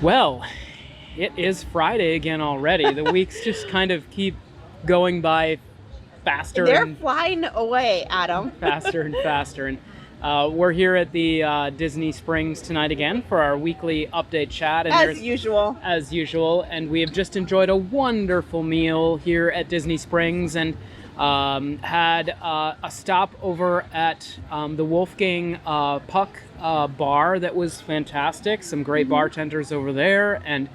Well, it is Friday again already. The weeks just kind of keep going by faster. They're flying away, Adam. Faster and faster. And we're here at the Disney Springs tonight again for our weekly update chat. And As usual. As usual. And we have just enjoyed a wonderful meal here at Disney Springs and had a stop over at the Wolfgang Puck bar that was fantastic. Some great bartenders over there. And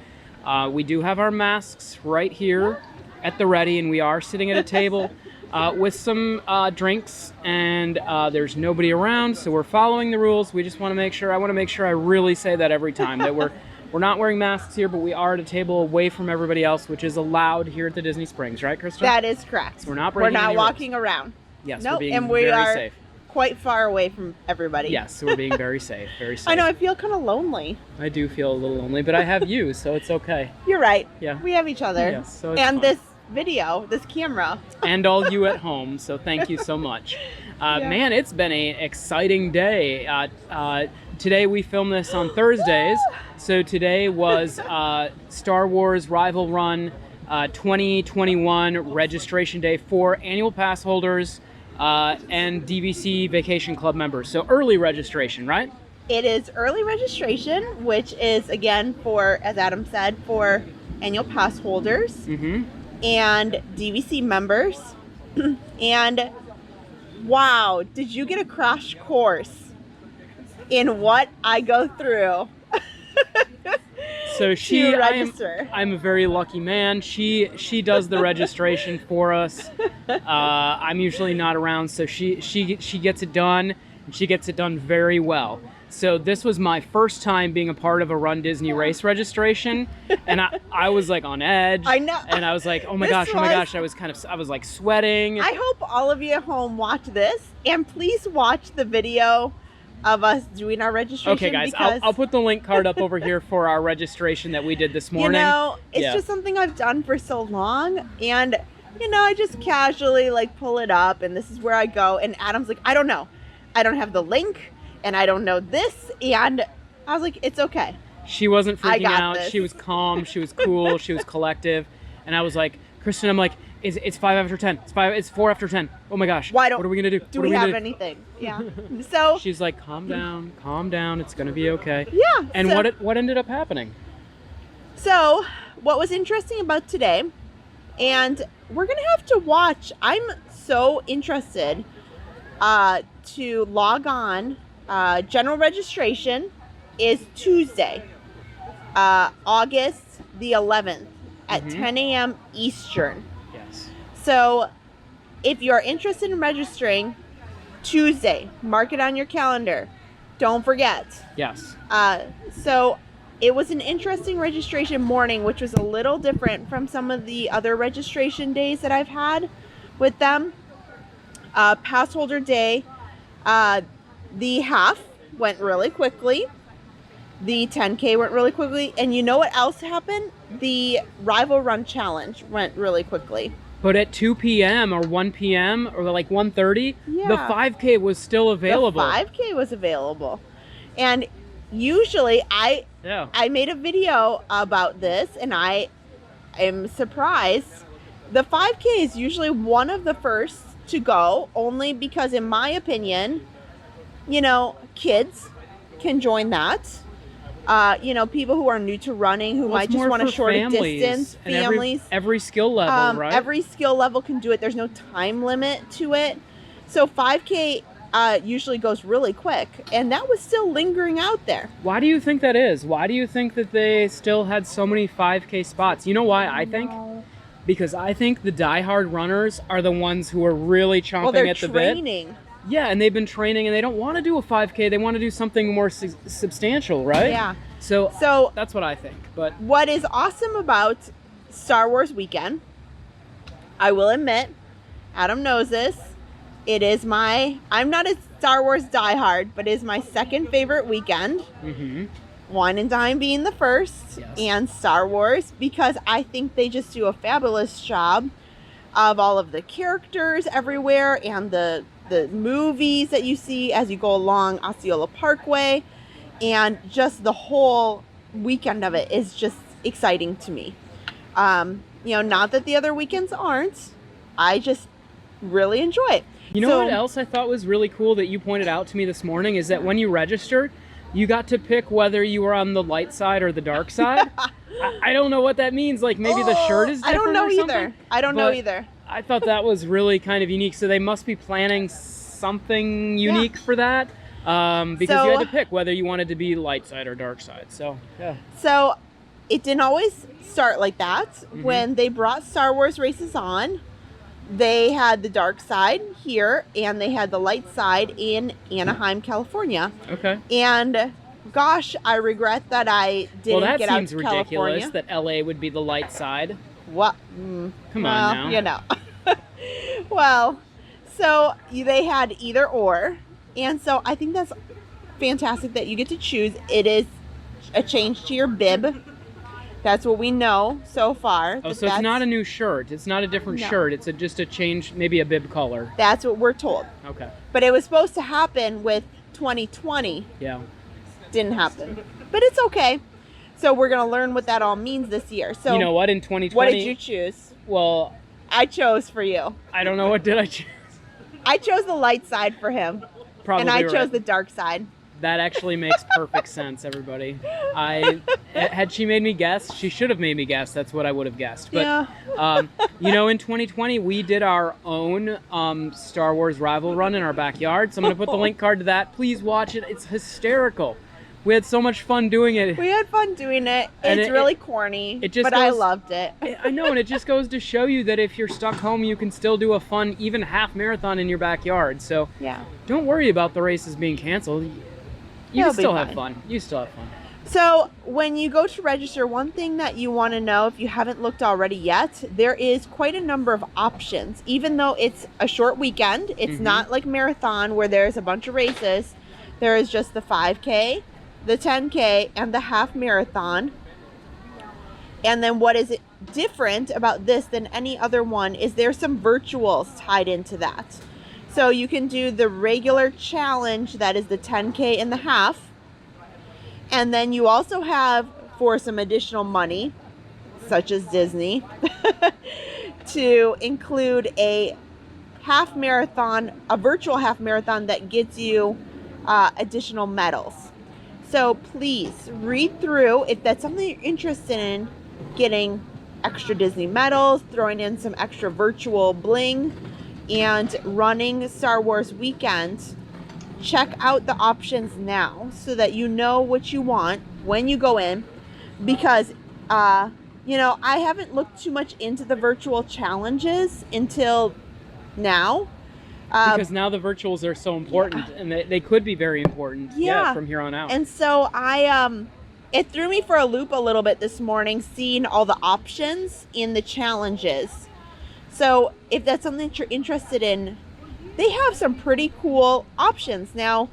we do have our masks right here at the ready. And we are sitting at a table with some drinks. And there's nobody around. So we're following the rules. We just want to make sure. I want to make sure I really say that every time that we're not wearing masks here, but we are at a table away from everybody else, which is allowed here at the Disney Springs, right, Krista? That is correct. So we're not breaking any walking rules. Around. Yes, nope. We're being and we very are safe. Quite far away from everybody. Yes, so we're being very safe, very safe. I know, I feel kind of lonely. I do feel a little lonely, but I have you, so it's okay. You're right. Yeah. We have each other. Yes, so it's and fine. This video, this camera. And all you at home, so thank you so much. Man, it's been an exciting day. Today we filmed this on Thursdays, so today was Star Wars Rival Run 2021 registration day for annual pass holders and DVC Vacation Club members. So early registration, right? It is early registration, which is, again, for, as Adam said, for annual pass holders and DVC members. And wow, did you get a crash course in what I go through? So register. I'm a very lucky man. She does the registration for us. I'm usually not around, so she gets it done, and she gets it done very well. So this was my first time being a part of a Run Disney race registration, and I was like on edge. I know. And I was like, oh my gosh. I was like sweating. I hope all of you at home watch this, and please watch the video of us doing our registration. Okay, guys, I'll put the link card up over here for our registration that we did this morning. You know, it's just something I've done for so long, and you know, I just casually like pull it up, and this is where I go. And Adam's like, I don't know, I don't have the link, and I don't know this, and I was like, it's okay. She wasn't freaking out. This. She was calm. She was cool. She was collective, and I was like, Kristen, I'm like, it's 5 after 10. It's 4 after 10. Oh my gosh. What are we gonna do? Do we have anything? Yeah. So she's like, calm down. It's gonna be okay. Yeah. And what ended up happening? So what was interesting about today, and we're gonna have to watch. I'm so interested to log on. General registration is Tuesday, August the 11th at 10 a.m. Eastern. Yes. So if you're interested in registering, Tuesday, mark it on your calendar. Don't forget. Yes. So it was an interesting registration morning, which was a little different from some of the other registration days that I've had with them. Pass holder day, the half went really quickly. The 10K went really quickly. And you know what else happened? The Rival Run Challenge went really quickly. But at 2 p.m. or 1 p.m. or like 1:30, the 5K was still available. The 5K was available. And usually I made a video about this, and I am surprised. The 5K is usually one of the first to go, only because, in my opinion, you know, kids can join that. You know, people who are new to running, who might just want a shorter distance, families. Every skill level, right? Every skill level can do it. There's no time limit to it. So 5K usually goes really quick, and that was still lingering out there. Why do you think that is? Why do you think that they still had so many 5K spots? You know why I think? Because I think the diehard runners are the ones who are really chomping at the bit. Well, they're training. Yeah, and they've been training, and they don't want to do a 5K. They want to do something more substantial, right? Yeah. So that's what I think. But what is awesome about Star Wars weekend, I will admit, Adam knows this, it is I'm not a Star Wars diehard, but it is my second favorite weekend. Wine and Dine being the first, and Star Wars, because I think they just do a fabulous job of all of the characters everywhere, and the movies that you see as you go along Osceola Parkway, and just the whole weekend of it is just exciting to me. Not that the other weekends aren't. I just really enjoy it. You know what else I thought was really cool that you pointed out to me this morning is that when you registered, you got to pick whether you were on the light side or the dark side. I don't know what that means. Like maybe the shirt is different or something. I don't know either. I thought that was really kind of unique. So they must be planning something unique for that. Because you had to pick whether you wanted to be light side or dark side. So, yeah. So it didn't always start like that. Mm-hmm. When they brought Star Wars races on, they had the dark side here and they had the light side in Anaheim, California. Okay. And gosh, I regret that I didn't get out to California. Well, that seems ridiculous that LA would be the light side. What? Come on now. Well, so they had either or. And so I think that's fantastic that you get to choose. It is a change to your bib. That's what we know so far. Oh, so it's not a new shirt. It's not a different shirt. It's just a change, maybe a bib color. That's what we're told. Okay. But it was supposed to happen with 2020. Yeah. Didn't happen. But it's okay. So we're going to learn what that all means this year. So you know what? In 2020... What did you choose? Well... I chose for you. I don't know. What did I choose? I chose the light side for him. Probably and I chose right. the dark side. That actually makes perfect sense, everybody. Had she made me guess, she should have made me guess. That's what I would have guessed. But, yeah. In 2020, we did our own Star Wars rival run in our backyard. So I'm going to put the link card to that. Please watch it. It's hysterical. We had so much fun doing it. We had fun doing it. It's really corny, but I loved it. I know, and it just goes to show you that if you're stuck home, you can still do a fun, even half marathon in your backyard. So yeah, don't worry about the races being canceled. You can still have fun. You still have fun. So when you go to register, one thing that you want to know, if you haven't looked already yet, there is quite a number of options. Even though it's a short weekend, it's not like marathon where there's a bunch of races. There is just the 5K, the 10K, and the half marathon. And then what is different about this than any other one is there's some virtuals tied into that. So you can do the regular challenge, that is the 10K and the half. And then you also have, for some additional money, such as Disney, to include a half marathon, a virtual half marathon that gets you additional medals. So please read through if that's something you're interested in, getting extra Disney medals, throwing in some extra virtual bling, and running Star Wars weekend. Check out the options now so that you know what you want when you go in, because I haven't looked too much into the virtual challenges until now. Because now the virtuals are so important, and they could be very important from here on out. And so it threw me for a loop a little bit this morning, seeing all the options in the challenges. So if that's something that you're interested in, they have some pretty cool options. Now,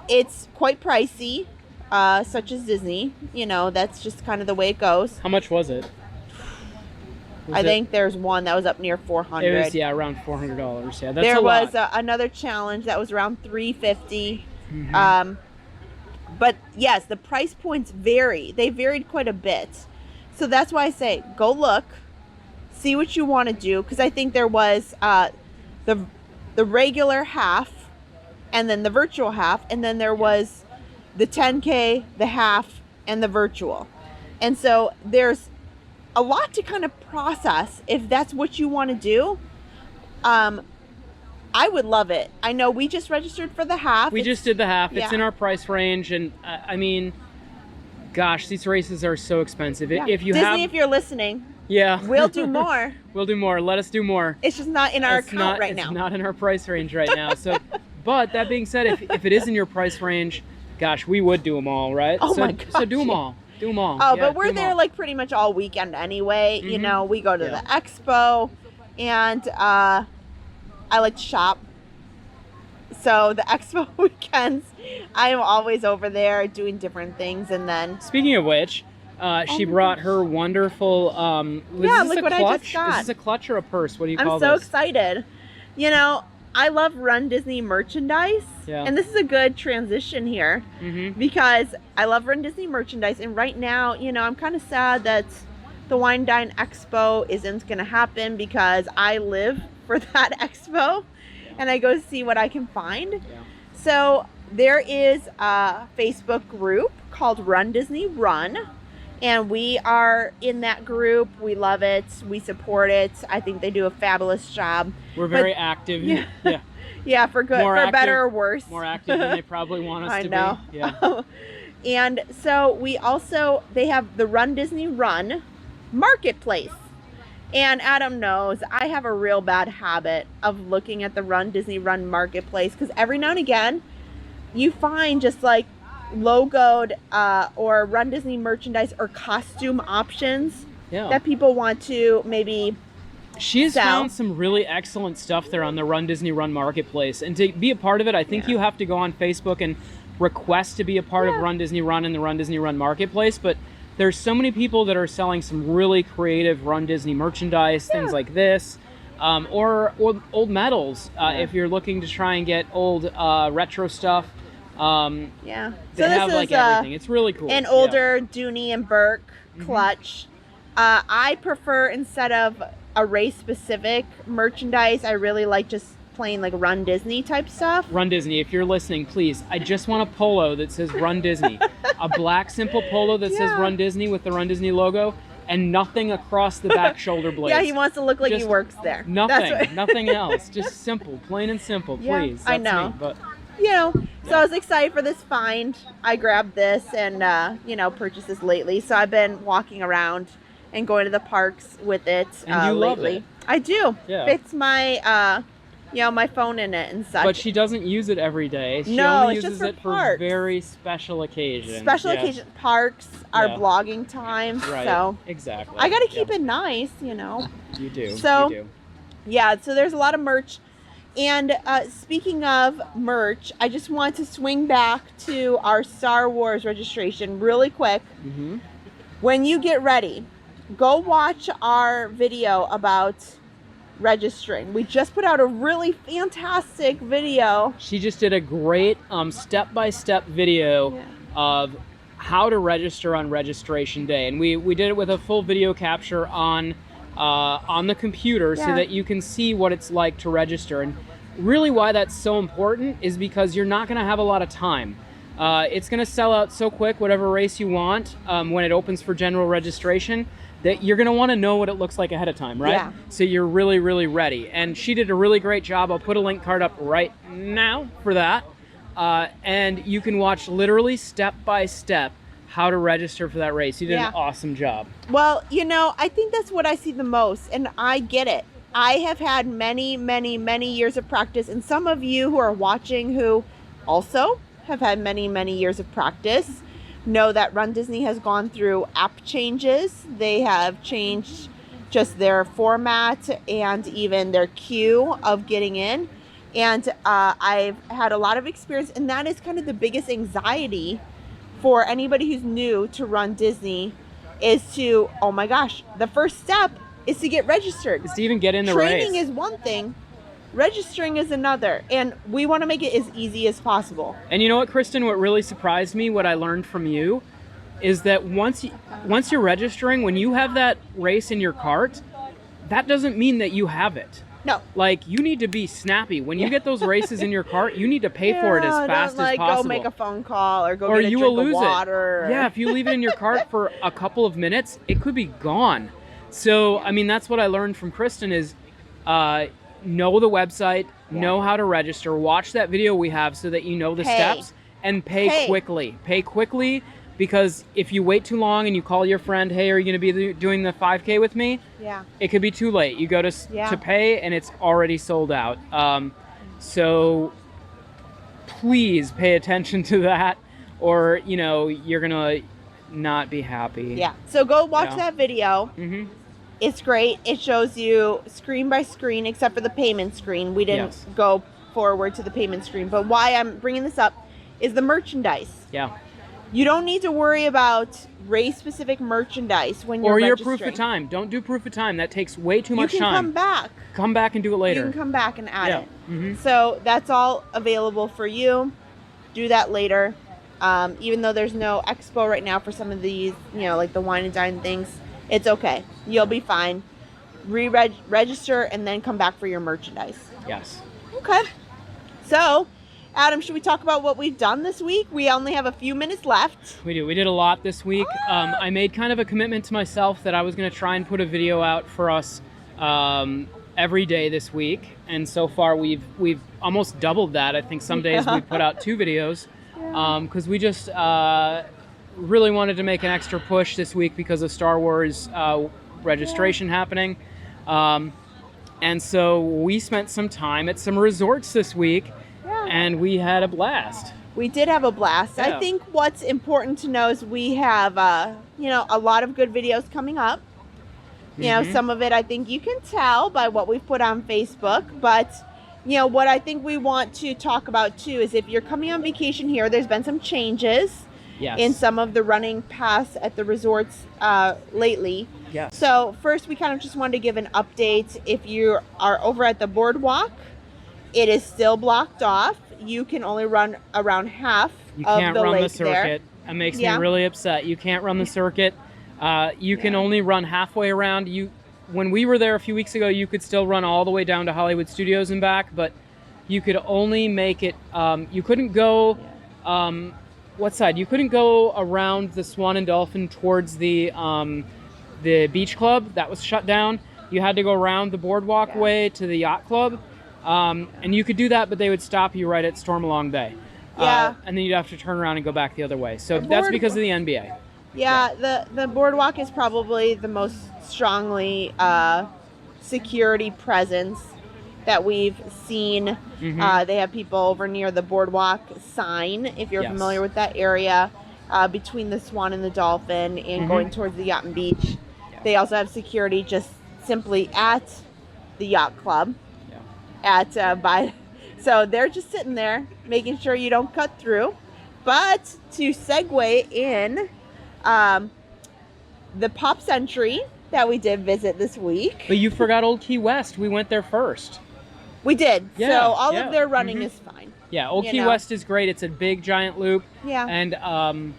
it's quite pricey, such as Disney. That's just kind of the way it goes. How much was it? I think there's one that was up near $400. It was, around $400. Yeah, that's there a lot. was another challenge that was around $350. But yes, the price points vary. They varied quite a bit. So that's why I say go look, see what you want to do. Because I think there was the regular half, and then the virtual half, and then there was the 10K, the half, and the virtual. And so there's a lot to kind of process if that's what you want to do. I would love it. I know we just registered for the half. We just did the half. It's in our price range, and I mean, gosh, these races are so expensive. If you Disney, if you're listening, we'll do more. We'll do more. Let us do more. It's just not in our account right now. It's not in our price range right now. So, but that being said, if it is in your price range, gosh, we would do them all, right? Oh my gosh. So do them all. Do them all. Oh, but we're there like pretty much all weekend anyway. We go to the expo, and I like to shop. So the expo weekends, I am always over there doing different things. And then, speaking of which, she brought her wonderful. Look what I just got. Is this a clutch or a purse? What do you call this? I'm so excited. I love Run Disney merchandise. Yeah. And this is a good transition here because I love Run Disney merchandise. And right now, you know, I'm kind of sad that the Wine Dine Expo isn't going to happen because I live for that expo and I go see what I can find. Yeah. So there is a Facebook group called Run Disney Run. And we are in that group. We love it. We support it. I think they do a fabulous job. We're very active. Yeah. Yeah, for good, More for active, better or worse. More active than they probably want us I to know. be. Yeah. And so they have the Run Disney Run marketplace. And Adam knows I have a real bad habit of looking at the Run Disney Run marketplace because every now and again you find just like logoed or Run Disney merchandise or costume options that people want to maybe She's sell. found some really excellent stuff there on the Run Disney Run marketplace. And to be a part of it, I think you have to go on Facebook and request to be a part of Run Disney Run and the Run Disney Run marketplace. But there's so many people that are selling some really creative Run Disney merchandise, things like this, or old medals if you're looking to try and get old retro stuff. So they this have is like everything. It's really cool. An older Dooney and Burke clutch. I prefer, instead of a race specific merchandise, I really like just plain like Run Disney type stuff. Run Disney, if you're listening, please, I just want a polo that says Run Disney. A black simple polo that says Run Disney with the Run Disney logo and nothing across the back shoulder blades. Yeah, he wants to look like he works there. Nothing, nothing else. Just simple, plain and simple, please. That's I know. Me, but you know, so I was excited for this find. I grabbed this and, you know, purchased this lately. So I've been walking around and going to the parks with it and you lately. love it. I do. Yeah. Fits my, you know, my phone in it and such. But she doesn't use it every day. She No, only it's uses just for it parks. for very special occasions. Special occasion parks are blogging times. Right. So exactly. I got to keep it nice, you know. You do. So, you do. Yeah, so there's a lot of merch. And speaking of merch, I just want to swing back to our Star Wars registration really quick. When you get ready, go watch our video about registering. We just put out a really fantastic video. She just did a great step-by-step video of how to register on registration day. And we did it with a full video capture on the computer so that you can see what it's like to register. And really why that's so important is because you're not going to have a lot of time. It's going to sell out so quick, whatever race you want, when it opens for general registration, that you're going to want to know what it looks like ahead of time, right? Yeah. So you're really, really ready. And she did a really great job. I'll put a link card up right now for that. And you can watch literally step by step how to register for that race. You did an awesome job. Well, you know, I think that's what I see the most, and I get it. I have had many, many, many years of practice, and some of you who are watching who also have had many, many years of practice know that Run Disney has gone through app changes. They have changed just their format and even their queue of getting in. And I've had a lot of experience, and that is kind of the biggest anxiety for anybody who's new to Run Disney is to, oh my gosh, the first step is to get registered. Is to even get in the race. Training is one thing, registering is another, and we want to make it as easy as possible. And you know what, Kristen, what really surprised me, what I learned from you, is that once you're registering, when you have that race in your cart, that doesn't mean that you have it. No. Like, you need to be snappy. When you get those races in your cart, you need to pay for it as fast as possible. Go make a phone call or go or get a you drink will of lose water. It. Yeah, if you leave it in your cart for a couple of minutes, it could be gone. So, I mean, that's what I learned from Kristen is know the website, know how to register, watch that video we have so that you know the steps, and pay quickly. Pay quickly, because if you wait too long and you call your friend, hey, are you going to be doing the 5K with me? Yeah. It could be too late. You go to pay and it's already sold out. So please pay attention to that, or, you know, you're going to not be happy. Yeah. So go watch that video. Mm-hmm. It's great. It shows you screen by screen, except for the payment screen. We didn't go forward to the payment screen. But why I'm bringing this up is the merchandise. Yeah. You don't need to worry about race-specific merchandise when you're Or your registering. proof of time. Don't do proof of time. That takes way too much You can time. come back. Come back and do it later. You can come back and add it. Mm-hmm. So that's all available for you. Do that later. Even though there's no expo right now for some of these, like the wine and dine things, it's okay. You'll be fine. Register and then come back for your merchandise. Yes. Okay. So, Adam, should we talk about what we've done this week? We only have a few minutes left. We do. We did a lot this week. I made kind of a commitment to myself that I was going to try and put a video out for us every day this week, and so far we've almost doubled that. I think some days we put out 2 videos because we just really wanted to make an extra push this week because of Star Wars registration happening. And so we spent some time at some resorts this week, and we had a blast. We did have a blast. Yeah. I think what's important to know is we have, a lot of good videos coming up. Some of it I think you can tell by what we've put on Facebook. But, what I think we want to talk about too is if you're coming on vacation here, there's been some changes in some of the running paths at the resorts lately. Yes. So first, we kind of just wanted to give an update. If you are over at the boardwalk, it is still blocked off. You can only run around half You of can't the run lake the circuit. That makes me really upset. You can't run the circuit. You can only run halfway around. When we were there a few weeks ago, you could still run all the way down to Hollywood Studios and back, but you could only make it. You couldn't go. What side? You couldn't go around the Swan and Dolphin towards the beach club. That was shut down. You had to go around the boardwalk way to the yacht club. And you could do that, but they would stop you right at Stormalong Bay. And then you'd have to turn around and go back the other way. So that's because of the NBA. The boardwalk is probably the most strongly security presence that we've seen. They have people over near the boardwalk sign, if you're familiar with that area, between the Swan and the Dolphin and going towards the Yacht and Beach. They also have security just simply at the yacht club. So they're just sitting there making sure you don't cut through. But to segue in, the Pop Century that we did visit this week. But you forgot Old Key West. We went there first. We did. So all of their running is fine. Yeah, Old Key West is great. It's a big giant loop. Yeah. And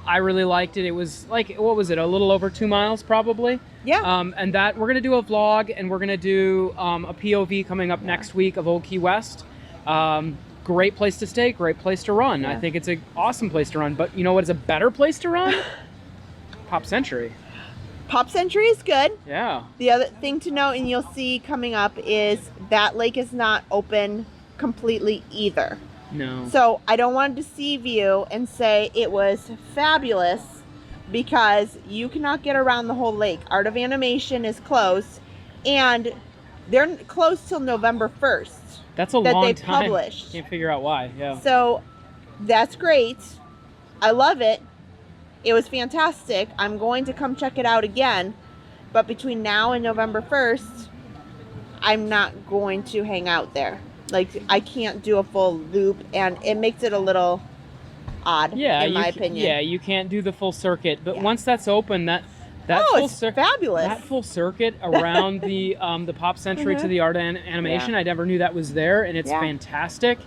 I really liked it. It was like, what was it? A little over 2 miles probably. Yeah. And that we're gonna do a vlog, and we're gonna do a POV coming up next week of Old Key West. Great place to stay, great place to run. I think it's an awesome place to run. But you know what is a better place to run? Pop Century. Pop Century is good. Yeah. The other thing to note, and you'll see coming up, is that lake is not open completely either. No. So I don't want to deceive you and say it was fabulous, because you cannot get around the whole lake. Art of Animation is closed, and they're closed till November 1st. That's a long they time. Published. Can't figure out why. Yeah. So that's great. I love it. It was fantastic. I'm going to come check it out again. But between now and November 1st, I'm not going to hang out there. Like, I can't do a full loop, and it makes it a little odd, in my opinion. Yeah, you can't do the full circuit. But once that's open, that full it's fabulous. That full circuit around the Pop Century to the Art of Animation, I never knew that was there, and it's fantastic.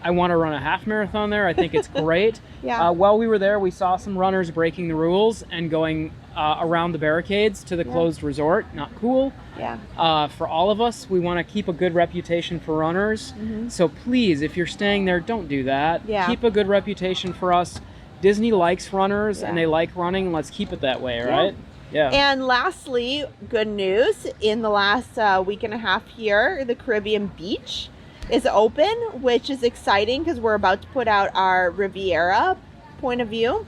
I want to run a half marathon there. I think it's great. While we were there, we saw some runners breaking the rules and going around the barricades to the closed resort. Not cool. For all of us, we want to keep a good reputation for runners. So please, if you're staying there, don't do that. Keep a good reputation for us. Disney likes runners and they like running. Let's keep it that way, right? And lastly, good news. In the last week and a half here, the Caribbean Beach is open, which is exciting because we're about to put out our Riviera point of view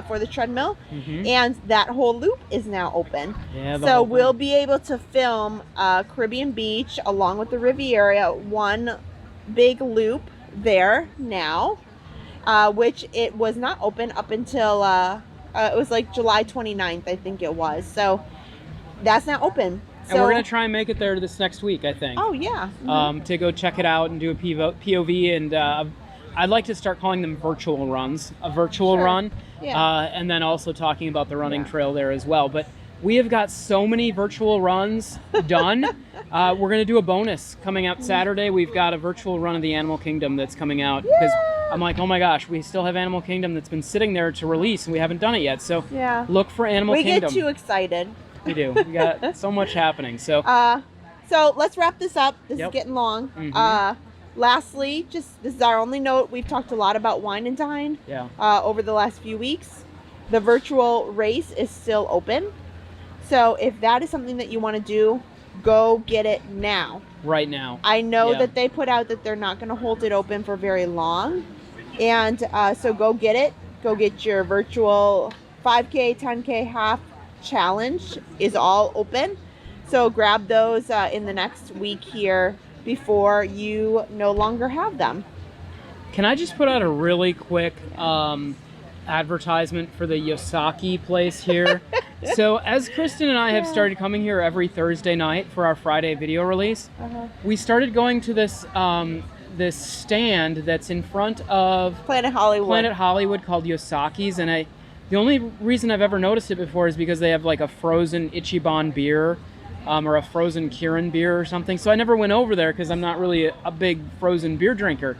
for the treadmill, and that whole loop is now open. So we'll be able to film Caribbean Beach along with the Riviera, one big loop there now, which it was not open up until it was like July 29th, I think it was. So that's now open. And we're going to try and make it there this next week, I think. Oh, yeah. To go check it out and do a POV. And I'd like to start calling them virtual runs, a virtual Sure. run, Yeah. and then also talking about the running Yeah. trail there as well. But we have got so many virtual runs done. We're going to do a bonus coming out Saturday. We've got a virtual run of the Animal Kingdom that's coming out because I'm like, oh my gosh, we still have Animal Kingdom that's been sitting there to release and we haven't done it yet. So Yeah. look for Animal We Kingdom. get too excited. We do. We got so much happening. So So let's wrap this up. This Yep. is getting long. Mhm. Lastly, just this is our only note. We've talked a lot about Wine and Dine yeah, over the last few weeks. The virtual race is still open. So if that is something that you want to do, go get it now. right now. I know Yeah. that they put out that they're not going to hold it open for very long. And so go get it. Go get your virtual 5K, 10K half challenge is all open. So grab those in the next week here before you no longer have them. Can I just put out a really quick advertisement for the Yosaki place here? So as Kristen and I have started coming here every Thursday night for our Friday video release, we started going to this this stand that's in front of Planet Hollywood. called Yosaki's, and the only reason I've ever noticed it before is because they have like a frozen Ichiban beer or a frozen Kirin beer or something. So I never went over there because I'm not really a big frozen beer drinker.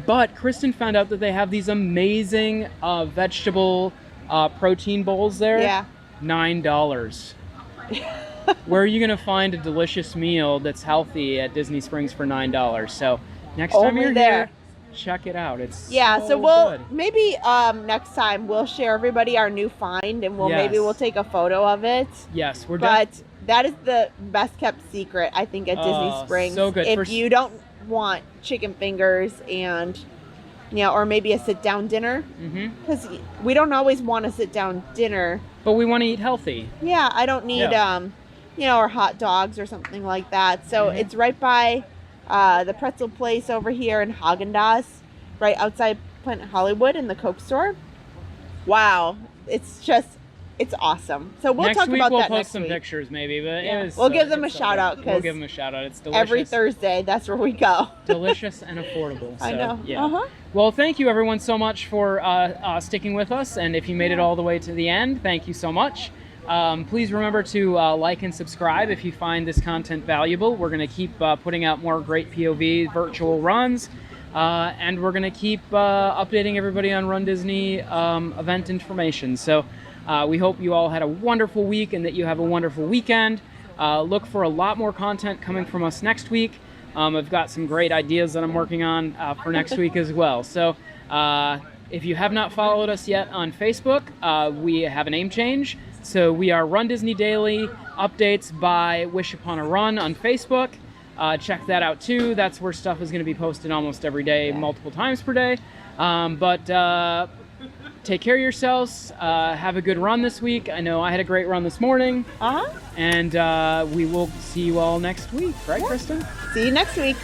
But Kristen found out that they have these amazing vegetable protein bowls there. Yeah. $9. Where are you going to find a delicious meal that's healthy at Disney Springs for $9? So next time Only you're there. here, check it out. It's Yeah, so we'll maybe next time we'll share everybody our new find and maybe Yes. we'll take a photo of it. Yes, we're But that is the best kept secret, I think, at Disney Oh, Springs. so good. If you don't want chicken fingers and, or maybe a sit down dinner, hmm because we don't always want a sit down dinner. But we want to eat healthy. Yeah, I don't need, or hot dogs or something like that. So Mhm. it's right by the pretzel place over here in Haagen-Dazs, right outside Planet Hollywood in the Coke store. Wow, it's awesome. So we'll next talk week about we'll that post next some week. pictures maybe, but Yeah. it was We'll give them a it's so shout good. out, We'll 'cause give them a shout out. It's delicious. Every Thursday, that's where we go. Delicious and affordable. So, I know. Yeah. Well, thank you everyone so much for sticking with us, and if you made it all the way to the end, thank you so much. Please remember to like and subscribe if you find this content valuable. We're going to keep putting out more great POV virtual runs, and we're going to keep updating everybody on Run Disney event information. So we hope you all had a wonderful week and that you have a wonderful weekend. Look for a lot more content coming from us next week. I've got some great ideas that I'm working on for next week as well. So if you have not followed us yet on Facebook, we have a name change. So we are Run Disney Daily Updates by Wish Upon a Run on Facebook. Check that out too. That's where stuff is going to be posted almost every day, multiple times per day. But take care of yourselves. Have a good run this week. I know I had a great run this morning. Uh-huh. And we will see you all next week. Right, Kristen? See you next week.